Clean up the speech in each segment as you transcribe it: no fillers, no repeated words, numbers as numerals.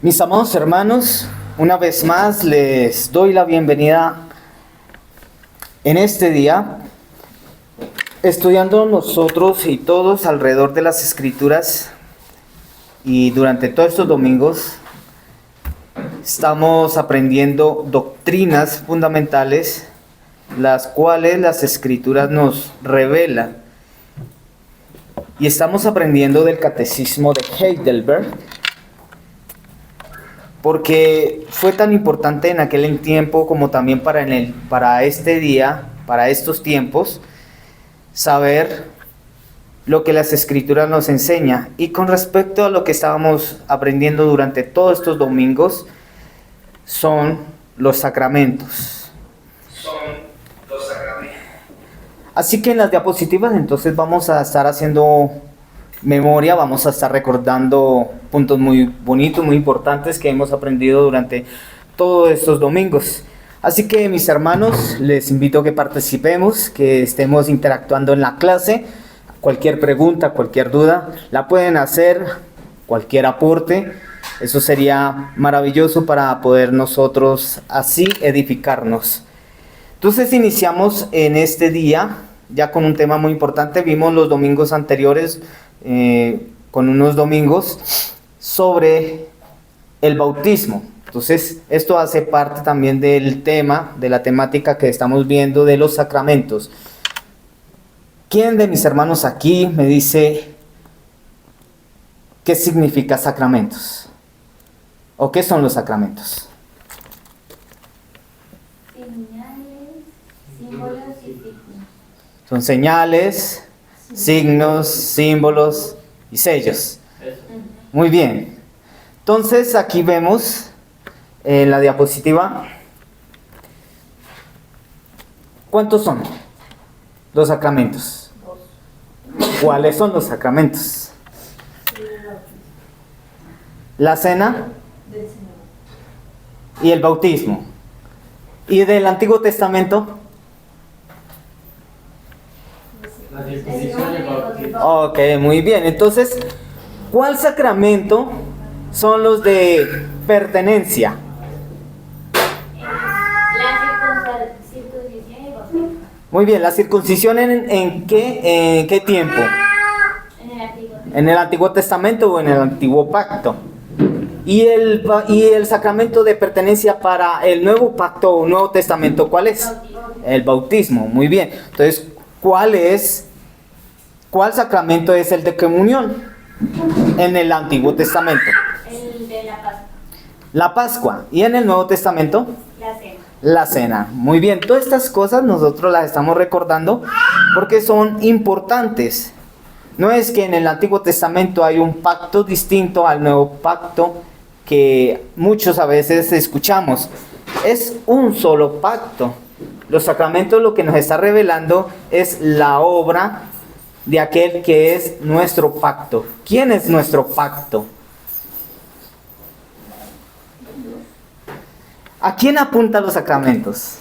Mis amados hermanos, una vez más les doy la bienvenida en este día, estudiando nosotros y todos alrededor de las Escrituras, y durante todos estos domingos estamos aprendiendo doctrinas fundamentales, las cuales las Escrituras nos revelan, y estamos aprendiendo del Catecismo de Heidelberg, porque fue tan importante en aquel tiempo como también para este día, para estos tiempos, saber lo que las Escrituras nos enseñan. Y con respecto a lo que estábamos aprendiendo durante todos estos domingos, son los sacramentos. Así que en las diapositivas entonces vamos a estar haciendo memoria, vamos a estar recordando puntos muy bonitos, muy importantes que hemos aprendido durante todos estos domingos. Así que mis hermanos, les invito a que participemos, que estemos interactuando en la clase. Cualquier pregunta, cualquier duda, la pueden hacer, cualquier aporte. Eso sería maravilloso para poder nosotros así edificarnos. Entonces iniciamos en este día ya con un tema muy importante. Vimos los domingos anteriores con unos domingos sobre el bautismo. Entonces esto hace parte también del tema, de la temática que estamos viendo de los sacramentos. ¿Quién de mis hermanos aquí me dice qué significa sacramentos? ¿O qué son los sacramentos? Señales, símbolos y signos. Son señales, signos, símbolos y sellos. Muy bien. Entonces aquí vemos en la diapositiva ¿cuántos son los sacramentos? ¿Cuáles son los sacramentos? La cena y el bautismo. ¿Y del Antiguo Testamento? La circuncisión y el bautismo. Ok, muy bien. Entonces, ¿cuál sacramento son los de pertenencia? La circuncisión y el bautismo. Muy bien, ¿la circuncisión en qué tiempo? En el Antiguo. ¿En el Antiguo Testamento o en el Antiguo Pacto? ¿Y el sacramento de pertenencia para el Nuevo Pacto o Nuevo Testamento, cuál es? Bautismo. El bautismo, muy bien. Entonces, ¿cuál sacramento es el de comunión en el Antiguo Testamento? El de la Pascua. La Pascua. ¿Y en el Nuevo Testamento? La cena. La cena. Muy bien, todas estas cosas nosotros las estamos recordando porque son importantes. No es que en el Antiguo Testamento hay un pacto distinto al Nuevo Pacto que muchos a veces escuchamos. Es un solo pacto. Los sacramentos lo que nos está revelando es la obra de aquel que es nuestro pacto. ¿Quién es nuestro pacto? ¿A quién apuntan los sacramentos?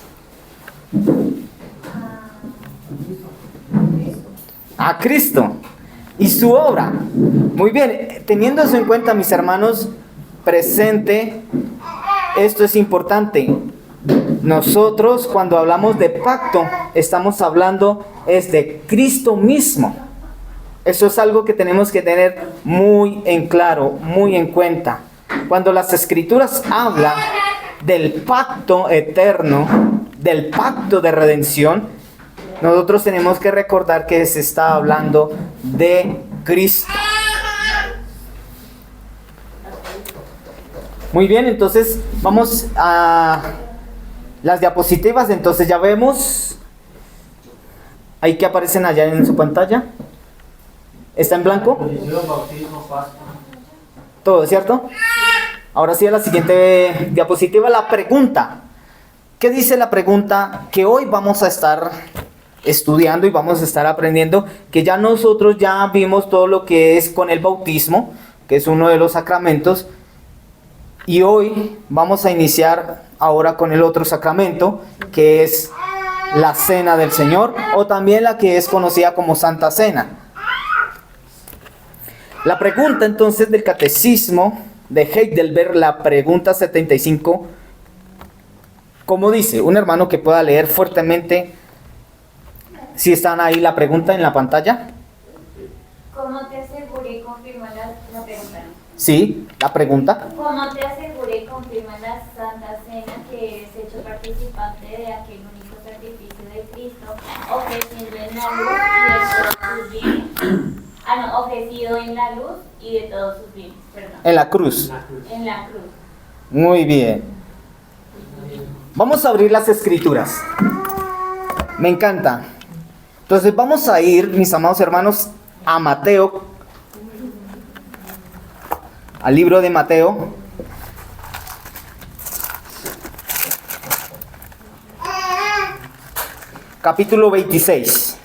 A Cristo y su obra. Muy bien, teniendo eso en cuenta, mis hermanos, presente, esto es importante. Nosotros cuando hablamos de pacto, estamos hablando es de Cristo mismo. Eso es algo que tenemos que tener muy en claro, muy en cuenta. Cuando las Escrituras hablan del pacto eterno, del pacto de redención, nosotros tenemos que recordar que se está hablando de Cristo. Muy bien, entonces vamos a las diapositivas. Entonces ya vemos ahí que aparecen allá en su pantalla. ¿Está en blanco? Circuncisión, bautismo, Pascua. Todo, ¿cierto? Ahora sí, a la siguiente diapositiva, la pregunta. ¿Qué dice la pregunta que hoy vamos a estar estudiando y vamos a estar aprendiendo? Que ya nosotros ya vimos todo lo que es con el bautismo, que es uno de los sacramentos. Y hoy vamos a iniciar ahora con el otro sacramento, que es la Cena del Señor, o también la que es conocida como Santa Cena. La pregunta entonces del catecismo de Heidelberg, la pregunta 75, ¿cómo dice? Un hermano que pueda leer fuertemente, si están ahí la pregunta en la pantalla. ¿Cómo te aseguré y confirmó la pregunta? Sí, la pregunta. ¿Cómo te aseguré y confirmó la Santa Cena que eres hecho participante de aquel único sacrificio de Cristo, ofreciendo en la luz y de todos sus bienes? Ofrecido en la luz y de todos sus bienes, perdón. En la cruz. En la cruz. Muy bien. Vamos a abrir las escrituras. Me encanta. Entonces vamos a ir, mis amados hermanos, a Mateo, al libro de Mateo. Capítulo 26.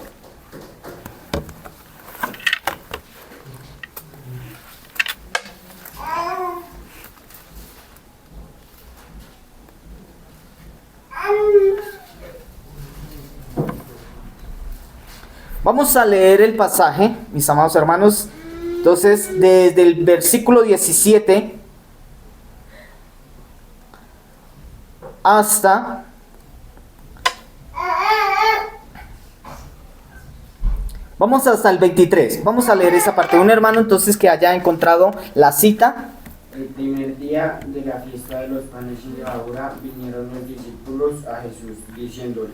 Vamos a leer el pasaje, mis amados hermanos. Entonces, desde el versículo 17 hasta vamos hasta el 23. Vamos a leer esa parte. Un hermano entonces que haya encontrado la cita. El primer día de la fiesta de los panes sin levadura vinieron los discípulos a Jesús diciéndole: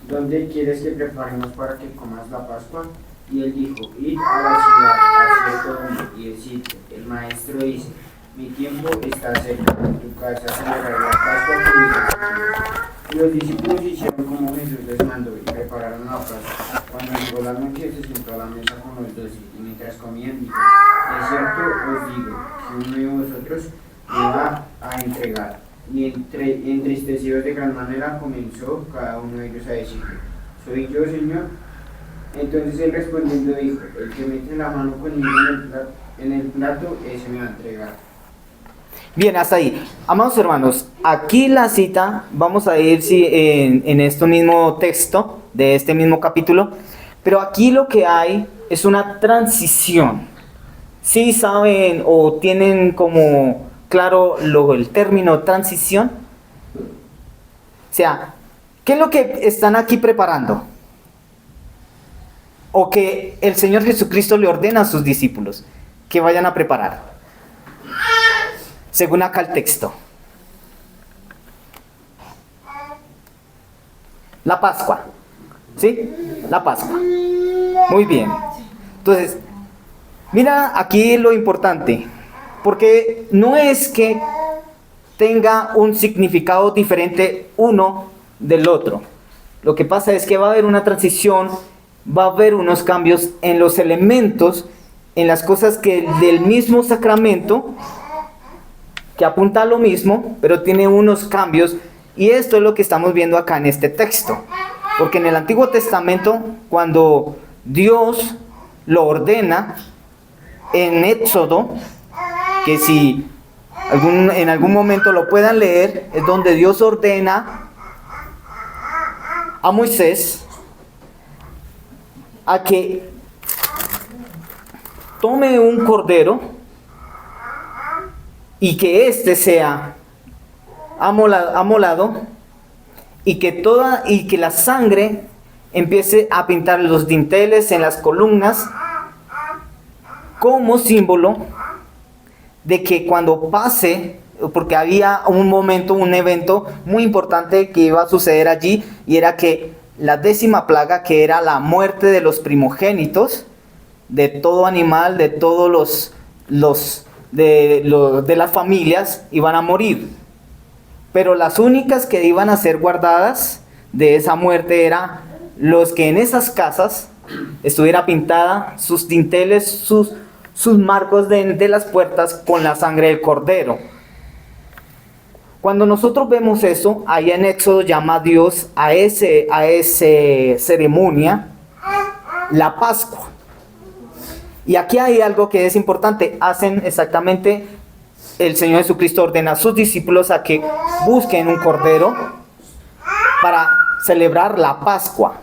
¿Dónde quieres que preparemos para que comas la Pascua? Y él dijo: Id a la ciudad, a cierto hombre, y decid: el maestro dice, mi tiempo está cerca, en tu casa celebrar la Pascua con mis discípulos. Y los discípulos hicieron como Jesús les mandó y prepararon la Pascua. Cuando llegó la noche se sentó a la mesa con los 12, y mientras comían dijo: de cierto os digo que uno de vosotros me va a entregar. Y entristecidos de gran manera comenzó cada uno de ellos a decirle: ¿soy yo, Señor? Entonces él respondiendo dijo: el que mete la mano conmigo en el plato, ese me va a entregar. Bien, hasta ahí. Amados hermanos, aquí la cita, vamos a ir en este mismo texto, de este mismo capítulo, pero aquí lo que hay es una transición. ¿Sí saben o tienen como claro el término transición? O sea, ¿qué es lo que están aquí preparando? O que el Señor Jesucristo le ordena a sus discípulos que vayan a preparar. Según acá el texto. La Pascua. ¿Sí? La Pascua. Muy bien. Entonces, mira aquí lo importante. Porque no es que tenga un significado diferente uno del otro. Lo que pasa es que va a haber una transición, va a haber unos cambios en los elementos, en las cosas que del mismo sacramento, que apunta a lo mismo, pero tiene unos cambios, y esto es lo que estamos viendo acá en este texto. Porque en el Antiguo Testamento, cuando Dios lo ordena, en Éxodo, que si en algún momento lo puedan leer, es donde Dios ordena a Moisés a que tome un cordero y que éste sea amolado y que la sangre empiece a pintar los dinteles en las columnas como símbolo de que cuando pase, porque había un momento, un evento muy importante que iba a suceder allí, y era que la 10ª plaga, que era la muerte de los primogénitos, de todo animal, de todos de las familias, iban a morir. Pero las únicas que iban a ser guardadas de esa muerte eran los que en esas casas estuviera pintada sus dinteles, sus marcos de las puertas con la sangre del cordero. Cuando nosotros vemos eso, ahí en Éxodo llama a Dios a ese ceremonia la Pascua. Y aquí hay algo que es importante. Hacen exactamente, el Señor Jesucristo ordena a sus discípulos a que busquen un cordero para celebrar la Pascua.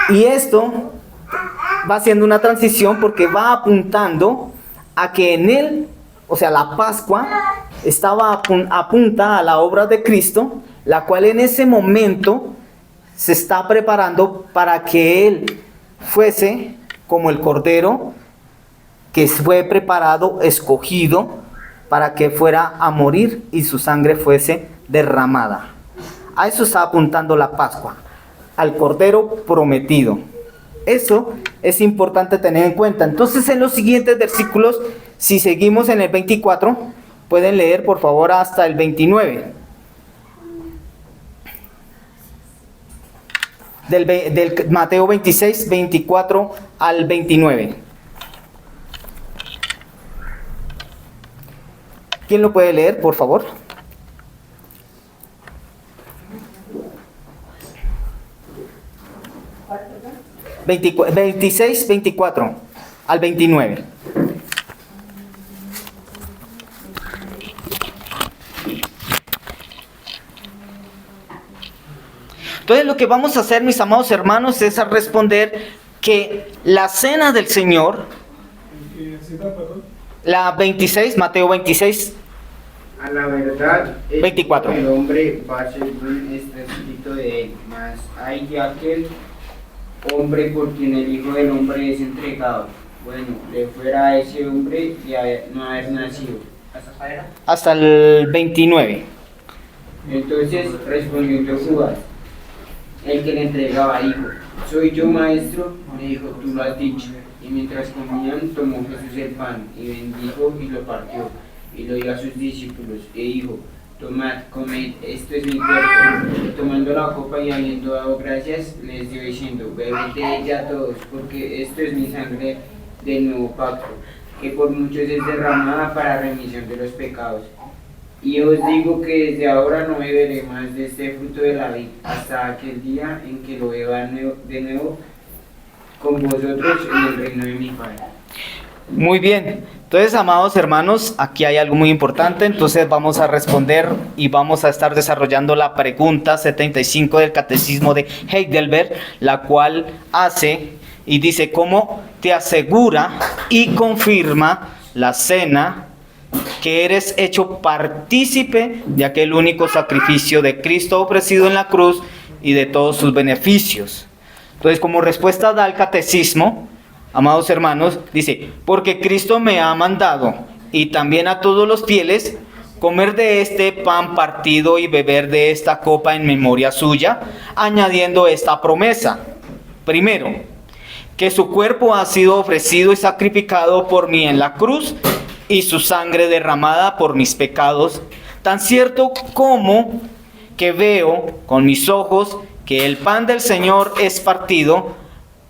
Y esto va haciendo una transición porque va apuntando a que en él o sea, la Pascua, apunta a la obra de Cristo, la cual en ese momento se está preparando para que Él fuese como el Cordero que fue preparado, escogido, para que fuera a morir y su sangre fuese derramada. A eso está apuntando la Pascua, al Cordero prometido. Eso es importante tener en cuenta. Entonces, en los siguientes versículos, si seguimos en el 24, pueden leer por favor hasta el 29. Del Mateo 26, 24 al 29. ¿Quién lo puede leer, por favor? 26, 24 al 29. Entonces lo que vamos a hacer, mis amados hermanos, es a responder que la cena del Señor, la 26, Mateo 26, A la verdad, 24. El hombre va según está escrito de él, mas hay de aquel hombre por quien el Hijo del Hombre es entregado. Bueno, le fuera a ese hombre de no haber nacido. hasta el 29. Entonces respondiendo Judas, el que le entregaba, dijo: soy yo, maestro. Le dijo: tú lo has dicho. Y mientras comían, tomó Jesús el pan y bendijo y lo partió y lo dio a sus discípulos y dijo: tomad, comed, esto es mi cuerpo. Y tomando la copa y habiendo dado gracias, les dio diciendo: bebed de ella todos, porque esto es mi sangre del nuevo pacto, que por muchos es derramada para remisión de los pecados. Y os digo que desde ahora no beberé más de este fruto de la vid, hasta aquel día en que lo beba de nuevo con vosotros en el reino de mi Padre. Muy bien. Entonces, amados hermanos, aquí hay algo muy importante. Entonces vamos a responder y vamos a estar desarrollando la pregunta 75 del Catecismo de Heidelberg, la cual hace y dice: ¿cómo te asegura y confirma la cena que eres hecho partícipe de aquel único sacrificio de Cristo ofrecido en la cruz y de todos sus beneficios? Entonces, como respuesta da el Catecismo, amados hermanos, dice: porque Cristo me ha mandado, y también a todos los fieles, comer de este pan partido y beber de esta copa en memoria suya, añadiendo esta promesa. Primero, que su cuerpo ha sido ofrecido y sacrificado por mí en la cruz, y su sangre derramada por mis pecados, tan cierto como que veo con mis ojos que el pan del Señor es partido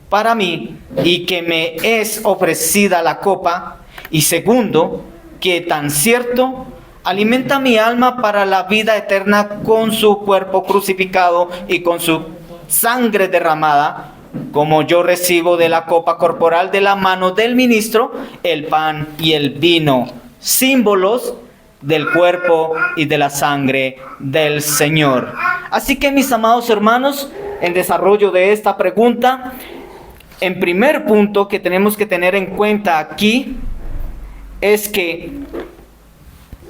para mí y que me es ofrecida la copa. Y segundo, que tan cierto alimenta mi alma para la vida eterna con su cuerpo crucificado y con su sangre derramada, como yo recibo de la copa corporal de la mano del ministro el pan y el vino, símbolos del cuerpo y de la sangre del Señor. Así que, mis amados hermanos, en desarrollo de esta pregunta, en primer punto que tenemos que tener en cuenta aquí es que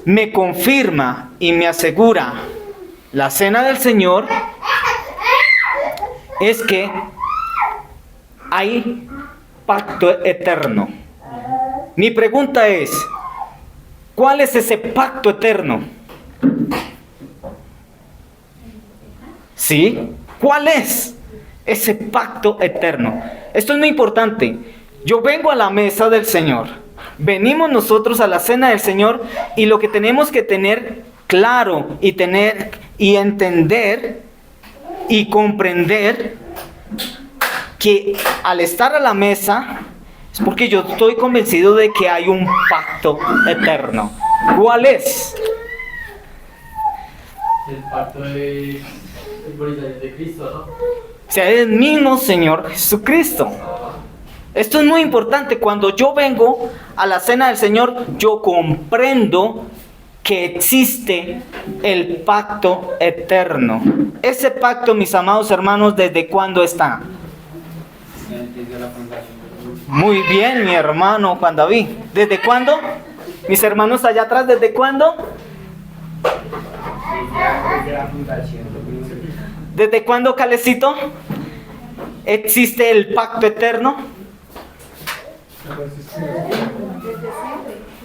me confirma y me asegura la cena del Señor es que hay pacto eterno. Mi pregunta es: ¿cuál es ese pacto eterno? ¿Sí? ¿Cuál es ese pacto eterno? Esto es muy importante. Yo vengo a la mesa del Señor. Venimos nosotros a la cena del Señor, y lo que tenemos que tener claro y entender y comprender que al estar a la mesa es porque yo estoy convencido de que hay un pacto eterno. ¿Cuál es? El pacto de Cristo, ¿no? O sea, el mismo Señor Jesucristo. Esto es muy importante. Cuando yo vengo a la cena del Señor, yo comprendo que existe el pacto eterno. Ese pacto, mis amados hermanos, ¿desde cuándo está? Antes de la fundación del mundo. Muy bien, mi hermano Juan David. ¿Desde cuándo? Mis hermanos allá atrás, ¿desde cuándo? Desde la fundación del mundo. ¿Desde cuándo, Calecito, existe el pacto eterno?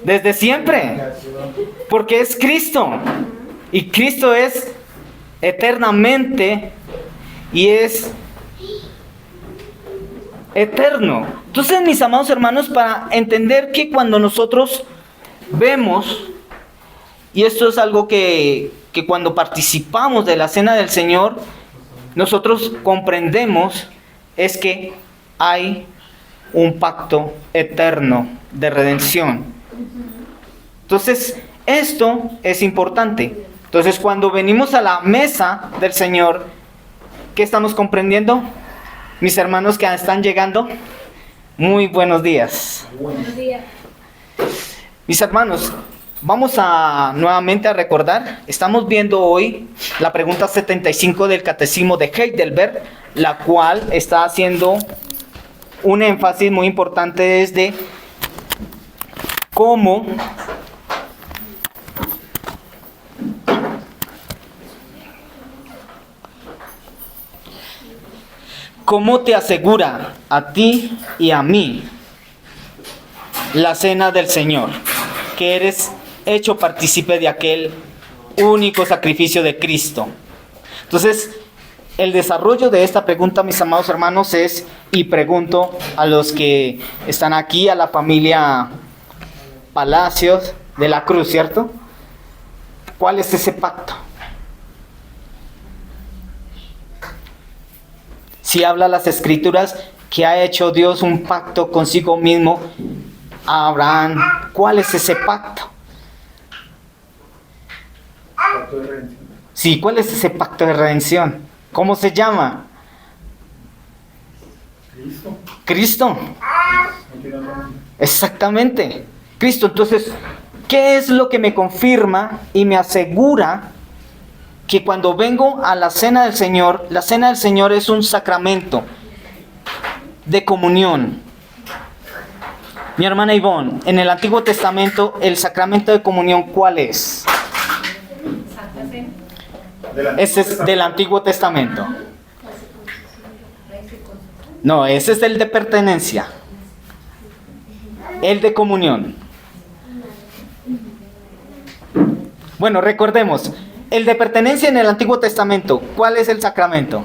Desde siempre. Porque es Cristo. Y Cristo es eternamente y es eterno. Entonces, mis amados hermanos, para entender que cuando nosotros vemos, y esto es algo que cuando participamos de la cena del Señor, nosotros comprendemos, es que hay un pacto eterno de redención. Entonces, esto es importante. Entonces, cuando venimos a la mesa del Señor, ¿qué estamos comprendiendo? Mis hermanos que están llegando, muy buenos días. Buenos días. Mis hermanos, vamos nuevamente a recordar, estamos viendo hoy la pregunta 75 del Catecismo de Heidelberg, la cual está haciendo un énfasis muy importante desde cómo te asegura a ti y a mí la cena del Señor, que eres hecho partícipe de aquel único sacrificio de Cristo. Entonces, el desarrollo de esta pregunta, mis amados hermanos, es, y pregunto a los que están aquí, a la familia Palacios de la Cruz, ¿cierto? ¿Cuál es ese pacto? Si habla las Escrituras que ha hecho Dios un pacto consigo mismo a Abraham, ¿cuál es ese pacto? Pacto de redención. Sí, ¿cuál es ese pacto de redención? ¿Cómo se llama? Cristo. Cristo. Exactamente. Cristo. Entonces, ¿qué es lo que me confirma y me asegura que cuando vengo a la cena del Señor es un sacramento de comunión? Mi hermana Ivonne, en el Antiguo Testamento, el sacramento de comunión, ¿cuál es? Santa Cena. Ese es del Antiguo Testamento. No, ese es el de pertenencia. El de comunión. Bueno, recordemos, el de pertenencia en el Antiguo Testamento, ¿cuál es el sacramento?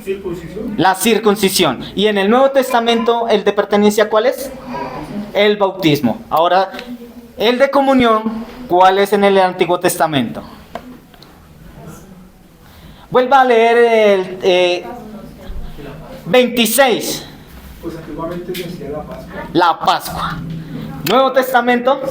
Circuncisión. La circuncisión. Y en el Nuevo Testamento, el de pertenencia, ¿cuál es? El bautismo. Ahora, el de comunión, ¿cuál es en el Antiguo Testamento? Vuelva a leer el 26. Pues antiguamente se hacía la Pascua. La Pascua. Nuevo Testamento,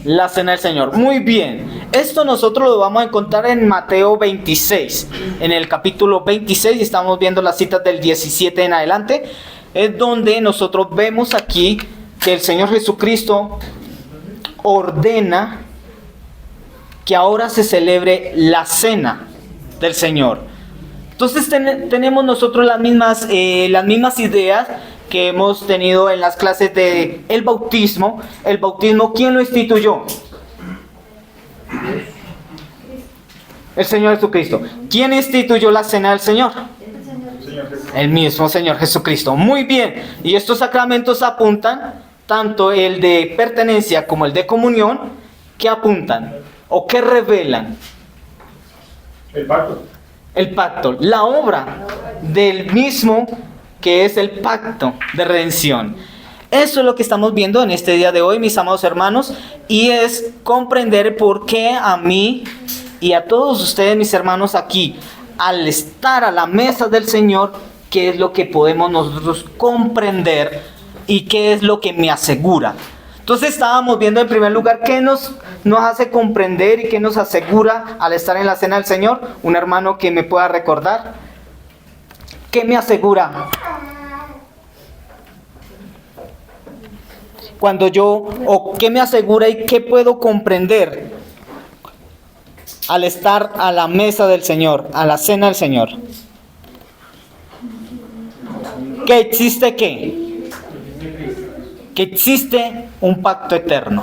la cena del Señor. Muy bien. Esto nosotros lo vamos a encontrar en Mateo 26. En el capítulo 26, estamos viendo las citas del 17 en adelante. Es donde nosotros vemos aquí que el Señor Jesucristo ordena que ahora se celebre la cena del Señor. Entonces tenemos nosotros las mismas ideas que hemos tenido en las clases de el bautismo. El bautismo, ¿quién lo instituyó? El Señor Jesucristo. ¿Quién instituyó la cena del Señor? El mismo Señor Jesucristo. Muy bien. Y estos sacramentos apuntan, tanto el de pertenencia como el de comunión, ¿qué apuntan? ¿O qué revelan? El pacto. El pacto, la obra del mismo que es el pacto de redención. Eso es lo que estamos viendo en este día de hoy, mis amados hermanos, y es comprender por qué a mí y a todos ustedes, mis hermanos, aquí, al estar a la mesa del Señor, qué es lo que podemos nosotros comprender y qué es lo que me asegura. Entonces estábamos viendo en primer lugar qué nos hace comprender y qué nos asegura al estar en la cena del Señor. Un hermano que me pueda recordar. ¿Qué me asegura? ¿Qué me asegura y qué puedo comprender al estar a la mesa del Señor, a la cena del Señor? ¿Que existe qué? que existe un pacto eterno.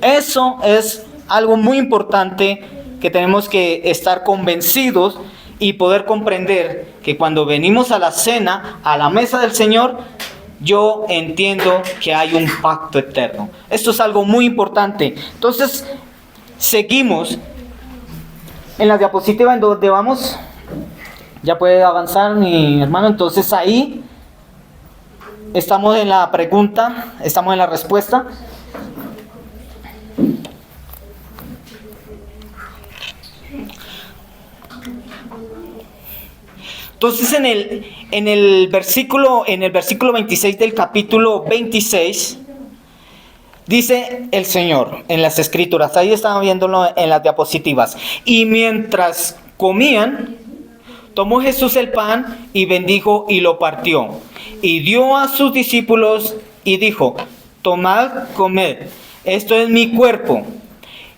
Eso es algo muy importante que tenemos que estar convencidos y poder comprender que cuando venimos a la cena, a la mesa del Señor, yo entiendo que hay un pacto eterno. Esto es algo muy importante. Entonces, seguimos en la diapositiva en donde vamos. Ya puede avanzar mi hermano. Entonces ahí estamos en la pregunta, estamos en la respuesta. Entonces en el versículo 26 del capítulo 26 dice el Señor en las Escrituras, ahí estaban viéndolo en las diapositivas, y mientras comían, tomó Jesús el pan y bendijo y lo partió, y dio a sus discípulos y dijo: tomad, comed, esto es mi cuerpo.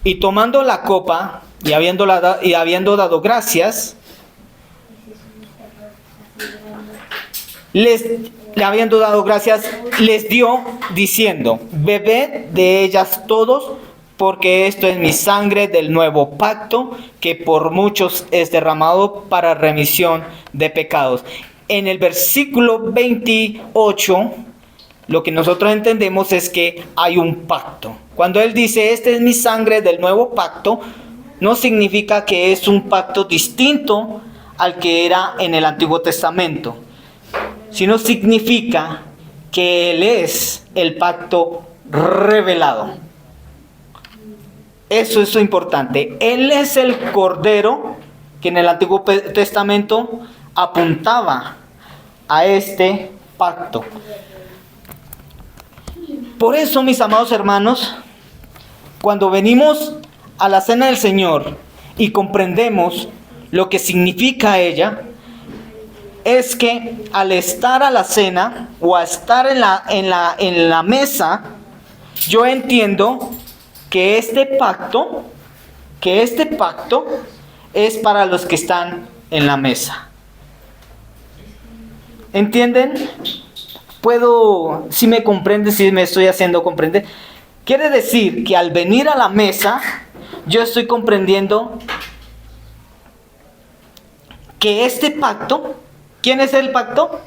Y tomando la copa y habiendo dado gracias, les dio diciendo: bebed de ellas todos, porque esto es mi sangre del nuevo pacto, que por muchos es derramado para remisión de pecados. En el versículo 28, lo que nosotros entendemos es que hay un pacto. Cuando él dice: esta es mi sangre del nuevo pacto, no significa que es un pacto distinto al que era en el Antiguo Testamento, sino significa que Él es el pacto revelado. Eso es lo importante. Él es el Cordero que en el Antiguo Testamento apuntaba a este pacto. Por eso, mis amados hermanos, cuando venimos a la cena del Señor y comprendemos lo que significa ella, es que al estar a la cena o a estar en la mesa, yo entiendo que este pacto es para los que están en la mesa. ¿Entienden? Si me comprenden, si me estoy haciendo comprender. Quiere decir que al venir a la mesa, yo estoy comprendiendo que este pacto, ¿quién es el pacto?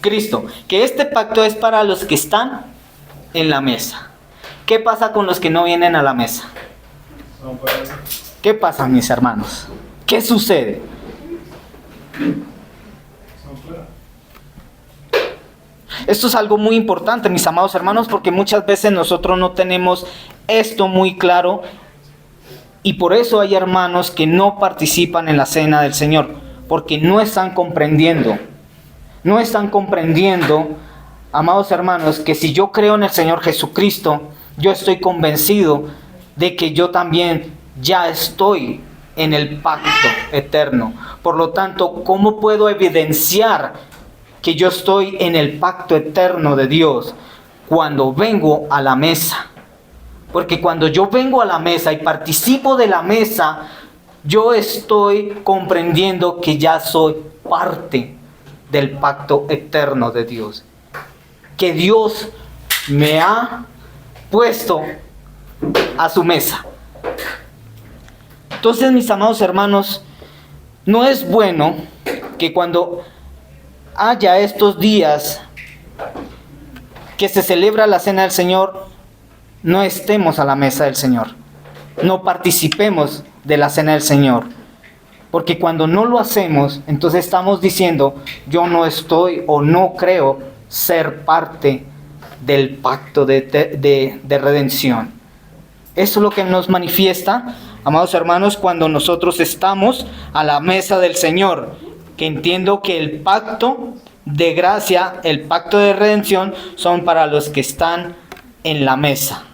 Cristo. Que este pacto es para los que están en la mesa. ¿Qué pasa con los que no vienen a la mesa? ¿Qué pasa, mis hermanos? ¿Qué sucede? Esto es algo muy importante, mis amados hermanos, porque muchas veces nosotros no tenemos esto muy claro, y por eso hay hermanos que no participan en la cena del Señor, porque no están comprendiendo, amados hermanos, que si yo creo en el Señor Jesucristo, yo estoy convencido de que yo también ya estoy en el pacto eterno. Por lo tanto, ¿cómo puedo evidenciar que yo estoy en el pacto eterno de Dios? Cuando vengo a la mesa. Porque cuando yo vengo a la mesa y participo de la mesa, yo estoy comprendiendo que ya soy parte del pacto eterno de Dios, que Dios me ha puesto a su mesa. Entonces, mis amados hermanos, no es bueno que cuando haya estos días que se celebra la cena del Señor, no estemos a la mesa del Señor, no participemos de la cena del Señor, porque cuando no lo hacemos, entonces estamos diciendo: yo no estoy o no creo ser parte del pacto de redención. Eso es lo que nos manifiesta, amados hermanos, cuando nosotros estamos a la mesa del Señor, que entiendo que el pacto de gracia, el pacto de redención, son para los que están en la mesa.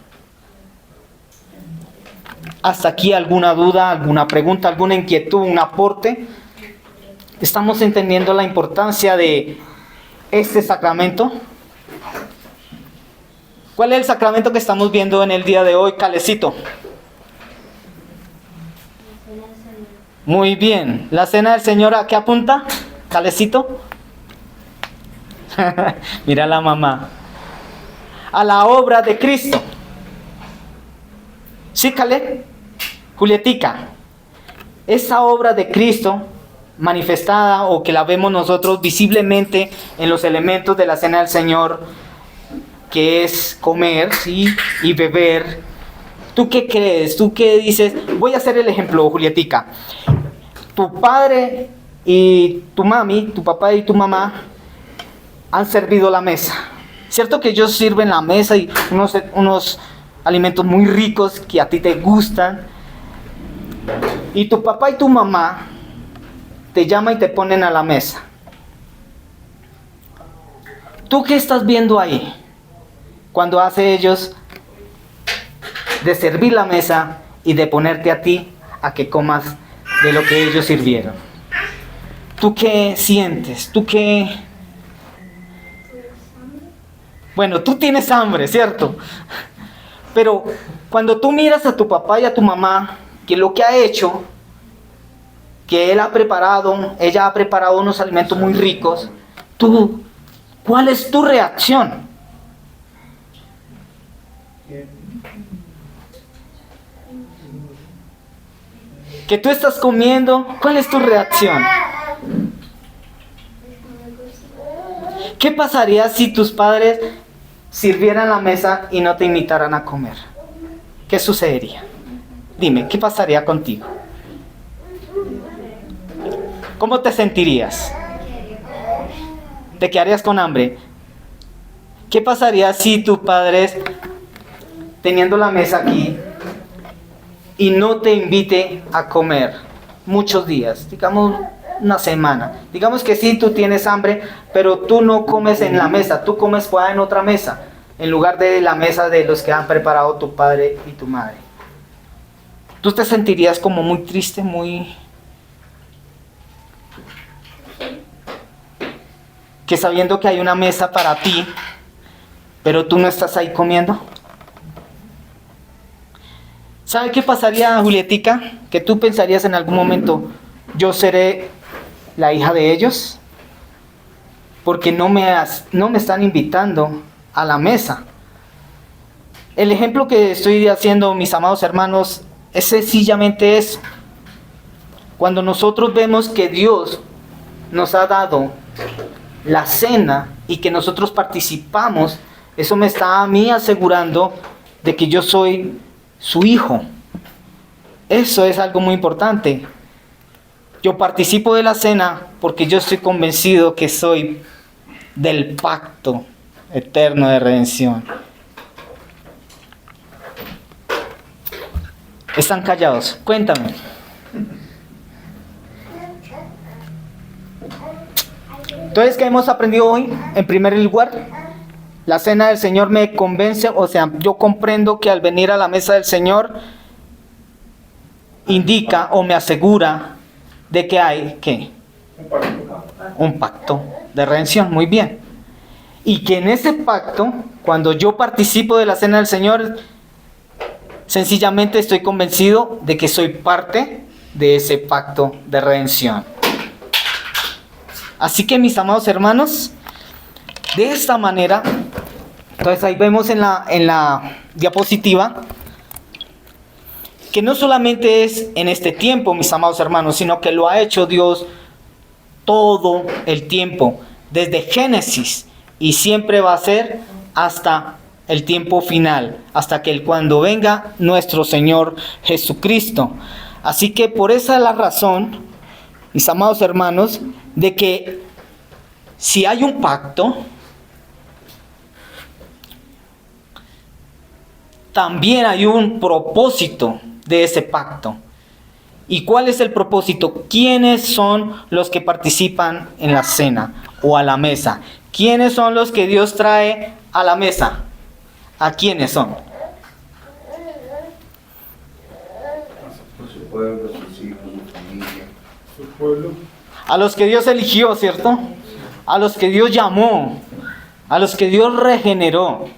¿Hasta aquí alguna duda, alguna pregunta, alguna inquietud, un aporte? ¿Estamos entendiendo la importancia de este sacramento? ¿Cuál es el sacramento que estamos viendo en el día de hoy, Calecito? Muy bien. ¿La cena del Señor a qué apunta, Calecito? Mira la mamá. a la obra de Cristo. ¿Sí, Caleb? Julietica, esa obra de Cristo manifestada o que la vemos nosotros visiblemente en los elementos de la cena del Señor, que es comer, ¿sí?, y beber. ¿Tú qué crees? ¿Tú qué dices? Voy a hacer el ejemplo, Julietica. Tu padre y tu mami, tu papá y tu mamá han servido la mesa. ¿Cierto que ellos sirven la mesa y unos alimentos muy ricos que a ti te gustan? Y tu papá y tu mamá te llaman y te ponen a la mesa. ¿Tú qué estás viendo ahí? Cuando hace ellos de servir la mesa y de ponerte a ti a que comas de lo que ellos sirvieron. ¿Tú qué sientes? ¿Tú qué? Bueno, tú tienes hambre, ¿cierto? Pero cuando tú miras a tu papá y a tu mamá, que lo que ha hecho, que ella ha preparado unos alimentos muy ricos, ¿cuál es tu reacción? Que tú estás comiendo, ¿cuál es tu reacción? ¿Qué pasaría si tus padres sirvieran la mesa y no te invitaran a comer? ¿Qué sucedería? Dime, ¿qué pasaría contigo? ¿Cómo te sentirías? ¿Te quedarías con hambre? ¿Qué pasaría si tus padres, teniendo la mesa aquí, y no te invite a comer muchos días, digamos una semana? Digamos que sí, tú tienes hambre, pero tú no comes en la mesa, tú comes fuera en otra mesa, en lugar de la mesa de los que han preparado tu padre y tu madre. ¿Tú te sentirías como muy triste, que sabiendo que hay una mesa para ti, pero tú no estás ahí comiendo? ¿Sabe qué pasaría, Julietica? Que tú pensarías en algún momento, yo seré la hija de ellos, porque no me están invitando a la mesa. El ejemplo que estoy haciendo, mis amados hermanos, es sencillamente eso. Cuando nosotros vemos que Dios nos ha dado la cena y que nosotros participamos, eso me está a mí asegurando de que yo soy su hijo. Eso es algo muy importante. Yo participo de la cena porque yo estoy convencido que soy del pacto eterno de redención. Están callados. Cuéntame. Entonces, ¿qué hemos aprendido hoy? En primer lugar, la cena del Señor me convence, o sea, yo comprendo que al venir a la mesa del Señor indica o me asegura de que hay, ¿qué? Un pacto de redención, muy bien. Y que en ese pacto, cuando yo participo de la cena del Señor, sencillamente estoy convencido de que soy parte de ese pacto de redención. Así que, mis amados hermanos, de esta manera, entonces ahí vemos en la diapositiva que no solamente es en este tiempo, mis amados hermanos, sino que lo ha hecho Dios todo el tiempo, desde Génesis, y siempre va a ser hasta el tiempo final, hasta que cuando venga nuestro Señor Jesucristo. Así que por esa es la razón, mis amados hermanos, de que si hay un pacto, también hay un propósito de ese pacto. ¿Y cuál es el propósito? ¿Quiénes son los que participan en la cena o a la mesa? ¿Quiénes son los que Dios trae a la mesa? ¿A quiénes son? Su pueblo, sus hijos, su familia. Su pueblo. A los que Dios eligió, ¿cierto? A los que Dios llamó, a los que Dios regeneró.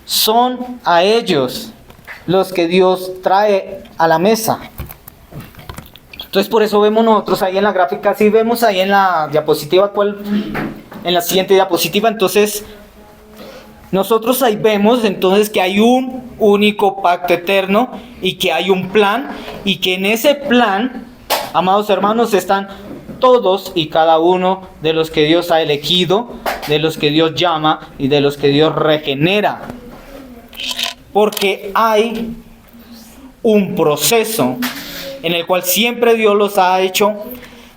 Son a ellos los que Dios trae a la mesa. Entonces por eso vemos nosotros ahí en la gráfica, si vemos ahí en la diapositiva, en la siguiente diapositiva, entonces nosotros ahí vemos entonces que hay un único pacto eterno y que hay un plan, y que en ese plan, amados hermanos, están todos y cada uno de los que Dios ha elegido, de los que Dios llama y de los que Dios regenera. Porque hay un proceso en el cual siempre Dios los ha hecho.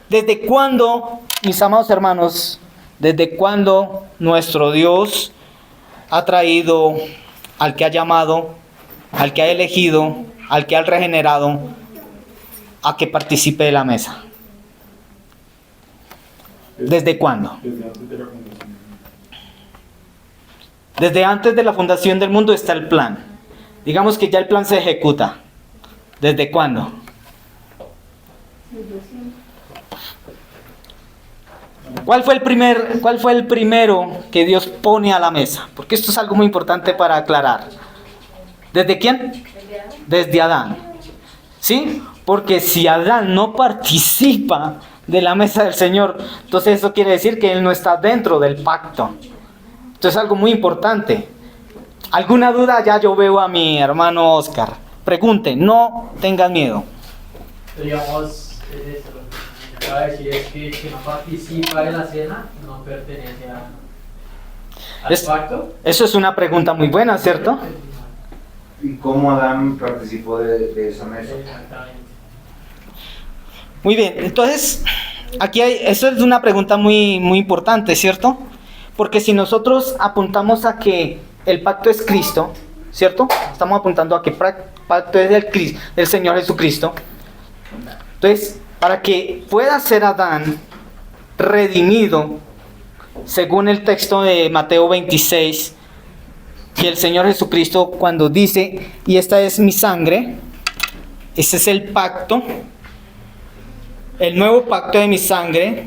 ¿Desde cuándo, mis amados hermanos, desde cuándo nuestro Dios ha traído al que ha llamado, al que ha elegido, al que ha regenerado, a que participe de la mesa? ¿Desde cuándo? Desde antes de la fundación. Desde antes de la fundación del mundo está el plan. Digamos que ya el plan se ejecuta. ¿Desde cuándo? ¿Cuál fue el primero que Dios pone a la mesa? Porque esto es algo muy importante para aclarar. ¿Desde quién? Desde Adán. ¿Sí? Porque si Adán no participa de la mesa del Señor, entonces eso quiere decir que él no está dentro del pacto. Esto es algo muy importante. ¿Alguna duda? Ya yo veo a mi hermano Oscar. Pregunte, no tengan miedo. Digamos, es eso. Lo que acaba de decir es que quien no participa de la cena no pertenece al pacto. Eso es una pregunta muy buena, ¿cierto? ¿Y cómo Adán participó de esa mesa? Exactamente. Muy bien, entonces, eso es una pregunta muy, muy importante, ¿cierto? Porque si nosotros apuntamos a que el pacto es Cristo, ¿cierto? Estamos apuntando a que el pacto es del Señor Jesucristo. Entonces, para que pueda ser Adán redimido, según el texto de Mateo 26, que el Señor Jesucristo cuando dice, y esta es mi sangre, ese es el pacto, el nuevo pacto de mi sangre,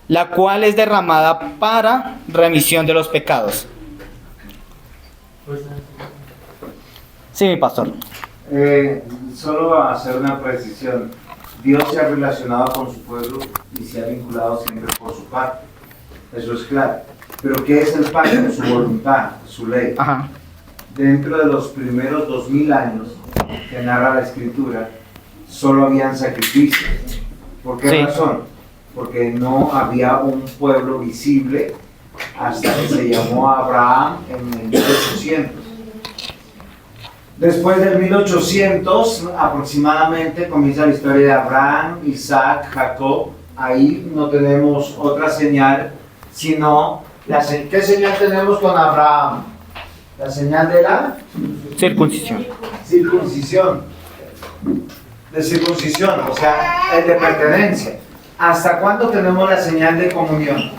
la cual es derramada para remisión de los pecados. Sí, mi pastor. Solo hacer una precisión. Dios se ha relacionado con su pueblo y se ha vinculado siempre por su parte. Eso es claro. Pero ¿qué es el pacto? Su voluntad, su ley. Ajá. Dentro de los primeros 2000 años que narra la Escritura, solo habían sacrificios. ¿Por qué razón? Porque no había un pueblo visible hasta que se llamó Abraham en el 1800. Después del 1800 aproximadamente comienza la historia de Abraham, Isaac, Jacob. Ahí no tenemos otra señal, sino ¿qué señal tenemos con Abraham? La señal de la Circuncisión. circuncisión. De circuncisión, o sea, el de pertenencia. ¿Hasta cuándo tenemos la señal de comunión?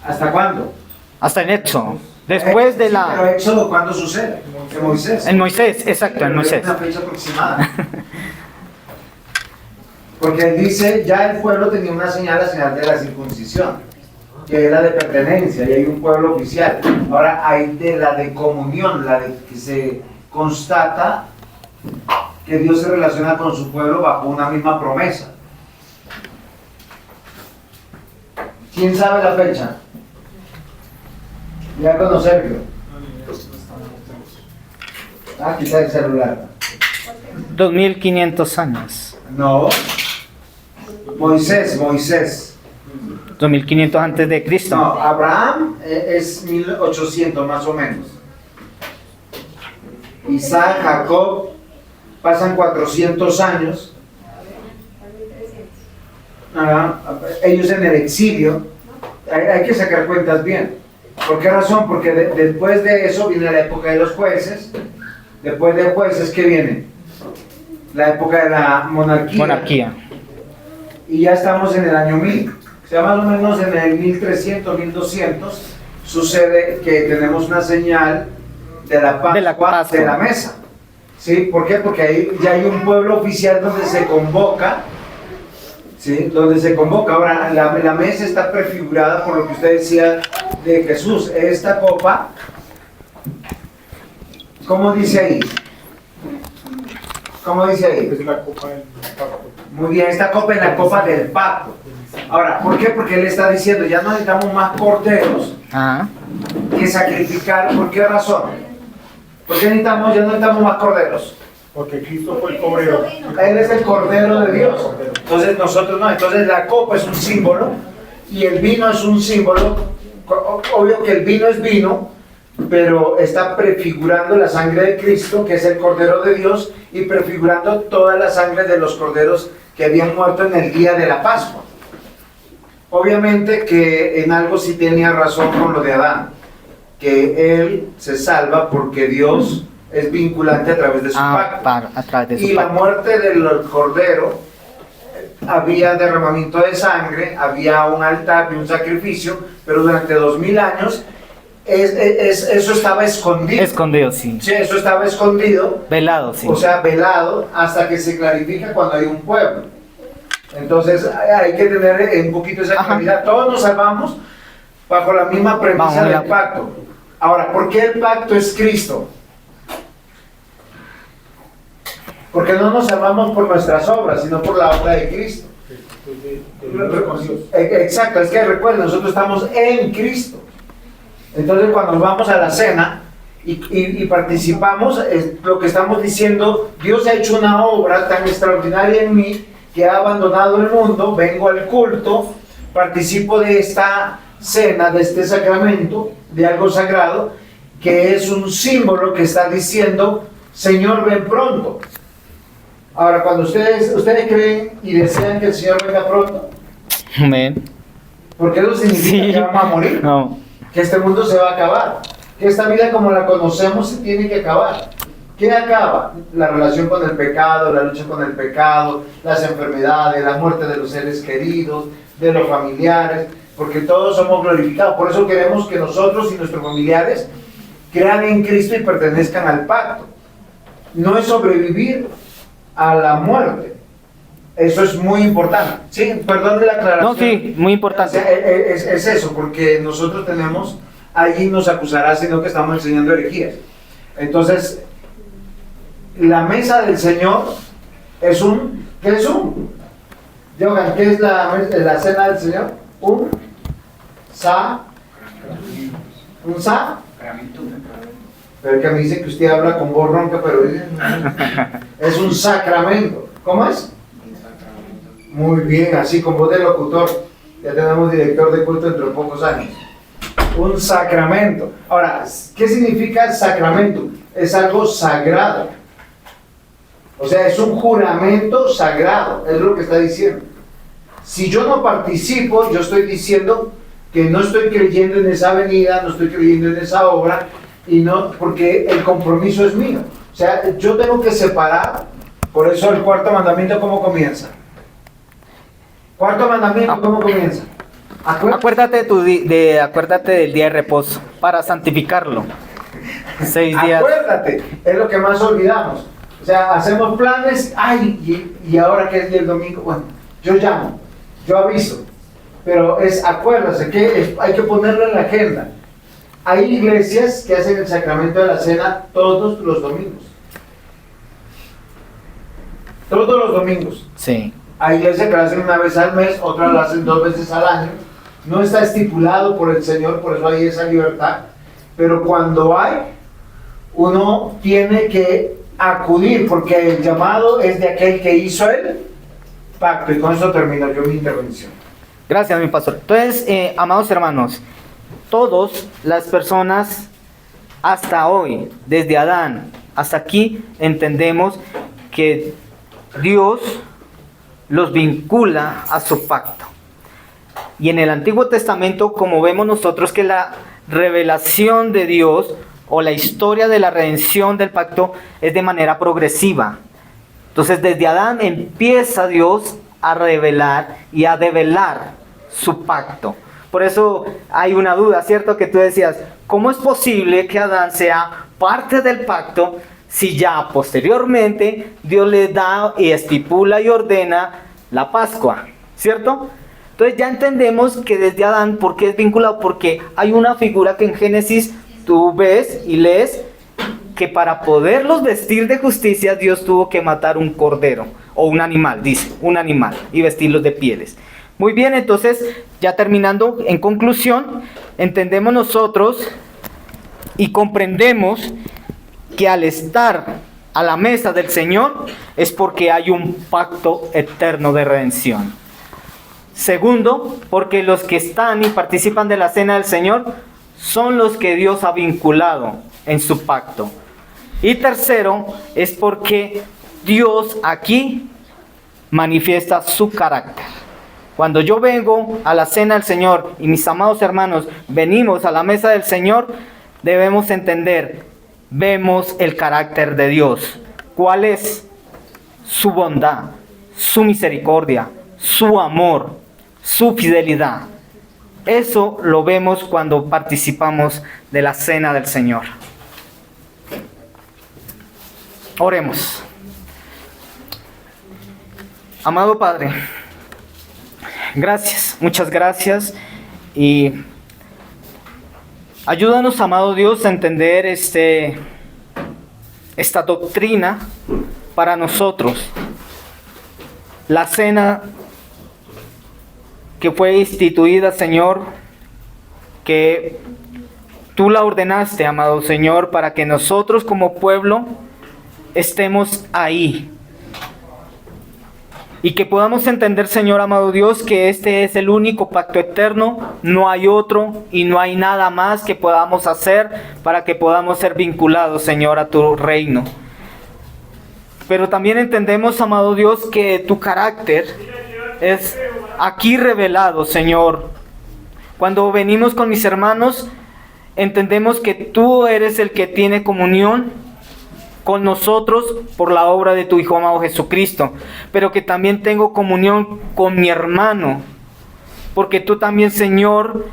¿Hasta cuándo? Hasta en Éxodo. Después de Pero la... Éxodo, ¿cuándo sucede? En Moisés. En Moisés, exacto, en Moisés. Es una fecha aproximada. Porque él dice, ya el pueblo tenía una señal, la señal de la circuncisión, que es la de pertenencia, y hay un pueblo oficial. Ahora hay de la de comunión, la de que se constata que Dios se relaciona con su pueblo bajo una misma promesa. ¿Quién sabe la fecha? Ya conocerlo. Ah, quizá el celular. 2500 años. No. Moisés. 2500 antes de Cristo. No, Abraham es 1800 más o menos. Isaac, Jacob, pasan 400 años. Ellos en el exilio. Hay que sacar cuentas bien. ¿Por qué razón? Porque después de eso viene la época de los jueces. Después de jueces, ¿qué viene? La época de la monarquía. Y ya estamos en el año 1000. O sea, más o menos en el 1300, 1200, sucede que tenemos una señal de la Pascua, de la mesa. ¿Sí? ¿Por qué? Porque ahí ya hay un pueblo oficial donde se convoca. ¿Sí? Donde se convoca. Ahora, la mesa está prefigurada por lo que usted decía de Jesús. Esta copa, ¿cómo dice ahí? ¿Cómo dice ahí? Es la copa del pacto. Muy bien, esta copa es la copa del pacto. Ahora, ¿por qué? Porque él está diciendo, ya no necesitamos más corderos Ajá. que sacrificar. ¿Por qué razón? ¿Por qué ya no necesitamos más corderos? Porque Cristo fue el cordero. Él es el cordero de Dios. Entonces nosotros no. Entonces la copa es un símbolo y el vino es un símbolo. Obvio que el vino es vino, pero está prefigurando la sangre de Cristo, que es el cordero de Dios, y prefigurando toda la sangre de los corderos que habían muerto en el día de la Pascua. Obviamente que en algo sí tenía razón con lo de Adán, que él se salva porque Dios es vinculante a través de su pacto. A través de su Y la pacto. muerte del cordero, había derramamiento de sangre, había un altar y un sacrificio, pero durante 2000 años eso estaba escondido. Escondido, sí. Sí, eso estaba escondido, Velado, sí. o sea, velado, hasta que se clarifica cuando hay un pueblo. Entonces hay que tener un poquito esa Ajá. claridad. Todos nos salvamos bajo la misma premisa Vamos, del la- pacto. Ahora, ¿por qué el pacto es Cristo? Porque no nos salvamos por nuestras obras, sino por la obra de Cristo. Con Dios. Exacto, es que recuerden, nosotros estamos en Cristo. Entonces cuando vamos a la cena y participamos, lo que estamos diciendo, Dios ha hecho una obra tan extraordinaria en mí que ha abandonado el mundo, vengo al culto, participo de esta cena, de este sacramento, de algo sagrado, que es un símbolo que está diciendo, Señor, ven pronto. Ahora, cuando ustedes creen y desean que el Señor venga pronto, Amén. porque eso significa Sí. que vamos a morir, No. que este mundo se va a acabar, que esta vida como la conocemos se tiene que acabar. ¿Qué acaba? La relación con el pecado, la lucha con el pecado, las enfermedades, la muerte de los seres queridos, de los familiares, porque todos somos glorificados. Por eso queremos que nosotros y nuestros familiares crean en Cristo y pertenezcan al pacto. No es sobrevivir a la muerte. Eso es muy importante. Sí, perdón la aclaración. No, sí, muy O importante. sea, es eso, porque nosotros tenemos, allí nos acusará, sino que estamos enseñando herejías. Entonces, la mesa del Señor es un, ¿qué es un? Johan, ¿qué es la cena del Señor? Un pero que me dice que usted habla con voz ronca, pero es un sacramento. ¿Cómo es? Muy bien, así con voz de locutor. Ya tenemos director de culto dentro de pocos años. Un sacramento. Ahora, ¿qué significa sacramento? Es algo sagrado. O sea, es un juramento sagrado, es lo que está diciendo. Si yo no participo, yo estoy diciendo que no estoy creyendo en esa venida, no estoy creyendo en esa obra, y no, porque el compromiso es mío. O sea, yo tengo que separar. Por eso el cuarto mandamiento, ¿cómo comienza? Cuarto mandamiento, ¿cómo comienza? Acuérdate acuérdate del día de reposo para santificarlo. 6 días. Acuérdate, es lo que más olvidamos. O sea, hacemos planes, ay, y ahora que es día el domingo, bueno, yo llamo, yo aviso, pero acuérdase que hay que ponerlo en la agenda. Hay iglesias que hacen el sacramento de la cena todos los domingos. Todos los domingos. Sí. Hay iglesias que lo hacen una vez al mes, otras lo hacen 2 veces al año. No está estipulado por el Señor, por eso hay esa libertad. Pero cuando hay, uno tiene que acudir, porque el llamado es de aquel que hizo el pacto. Y con eso termino yo mi intervención. Gracias, mi pastor. Entonces, amados hermanos, todas las personas hasta hoy, desde Adán hasta aquí, entendemos que Dios los vincula a su pacto. Y en el Antiguo Testamento, como vemos nosotros que la revelación de Dios o la historia de la redención del pacto es de manera progresiva. Entonces, desde Adán empieza Dios a revelar y a develar su pacto. Por eso hay una duda, ¿cierto? Que tú decías, ¿cómo es posible que Adán sea parte del pacto si ya posteriormente Dios le da y estipula y ordena la Pascua? ¿Cierto? Entonces ya entendemos que desde Adán, ¿por qué es vinculado? Porque hay una figura que en Génesis tú ves y lees que para poderlos vestir de justicia, Dios tuvo que matar un cordero, o un animal, dice, un animal, y vestirlos de pieles. Muy bien, entonces, ya terminando, en conclusión, entendemos nosotros y comprendemos que al estar a la mesa del Señor es porque hay un pacto eterno de redención. Segundo, porque los que están y participan de la cena del Señor son los que Dios ha vinculado en su pacto. Y tercero, es porque Dios aquí manifiesta su carácter. Cuando yo vengo a la cena del Señor y mis amados hermanos venimos a la mesa del Señor, debemos entender, vemos el carácter de Dios. ¿Cuál es? Su bondad, su misericordia, su amor, su fidelidad. Eso lo vemos cuando participamos de la cena del Señor. Oremos. Amado Padre, gracias, muchas gracias, y ayúdanos, amado Dios, a entender esta doctrina para nosotros. La cena que fue instituida, Señor, que tú la ordenaste, amado Señor, para que nosotros como pueblo estemos ahí. Y que podamos entender, Señor amado Dios, que este es el único pacto eterno, no hay otro y no hay nada más que podamos hacer para que podamos ser vinculados, Señor, a tu reino. Pero también entendemos, amado Dios, que tu carácter es aquí revelado, Señor. Cuando venimos con mis hermanos, entendemos que tú eres el que tiene comunión con nosotros por la obra de tu Hijo amado Jesucristo, pero que también tengo comunión con mi hermano, porque tú también, Señor,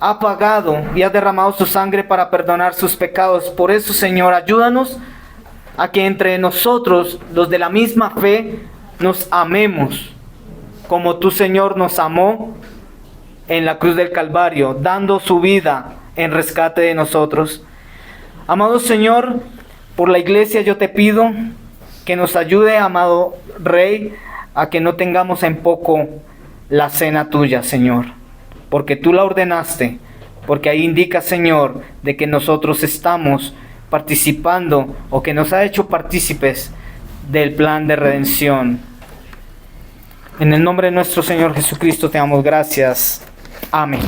has pagado y has derramado su sangre para perdonar sus pecados. Por eso, Señor, ayúdanos a que entre nosotros, los de la misma fe, nos amemos, como tú, Señor, nos amó en la cruz del Calvario, dando su vida en rescate de nosotros. Amado Señor, por la iglesia yo te pido que nos ayude, amado Rey, a que no tengamos en poco la cena tuya, Señor, porque tú la ordenaste, porque ahí indica, Señor, de que nosotros estamos participando o que nos ha hecho partícipes del plan de redención. En el nombre de nuestro Señor Jesucristo te damos gracias. Amén.